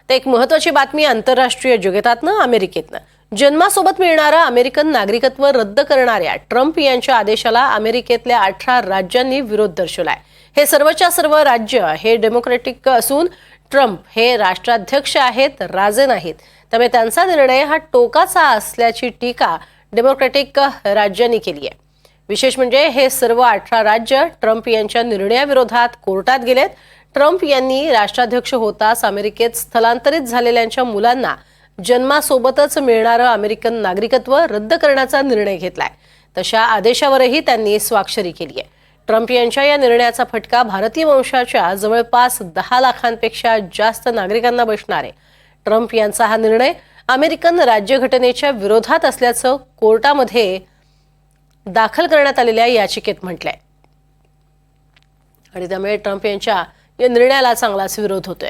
तर एक महत्त्वाची बातमी आंतरराष्ट्रीय जगतातनं अमेरिकेतनं. जन्मासोबत मिळणारं अमेरिकन नागरिकत्व रद्द करणाऱ्या ट्रम्प यांच्या आदेशाला अमेरिकेतल्या 18 राज्यांनी विरोध दर्शवलाय. हे सर्वच्या सर्व राज्य हे डेमोक्रॅटिक असून ट्रम्प हे राष्ट्राध्यक्ष आहेत, राजे नाहीत. त्यामुळे त्यांचा निर्णय हा टोकाचा असल्याची टीका डेमोक्रॅटिक राज्यांनी केली आहे. विशेष म्हणजे हे सर्व 18 राज्य ट्रम्प यांच्या निर्णयाविरोधात कोर्टात गेलेत. ट्रम्प यांनी राष्ट्राध्यक्ष होताच अमेरिकेत स्थलांतरित झालेल्यांच्या मुलांना जन्मासोबतच मिळणारं अमेरिकन नागरिकत्व रद्द करण्याचा निर्णय घेतलाय. तशा आदेशावरही त्यांनी स्वाक्षरी केली आहे. ट्रम्प यांच्या या निर्णयाचा फटका भारतीय वंशाच्या जवळपास 10 लाखांपेक्षा जास्त नागरिकांना बसणार आहे. ट्रम्प यांचा हा निर्णय अमेरिकन राज्यघटनेच्या विरोधात असल्याचं कोर्टामध्ये दाखल करण्यात आलेल्या याचिकेत म्हटलंय आणि त्यामुळे ट्रम्प यांच्या या निर्णयाला चांगलाच विरोध होतोय.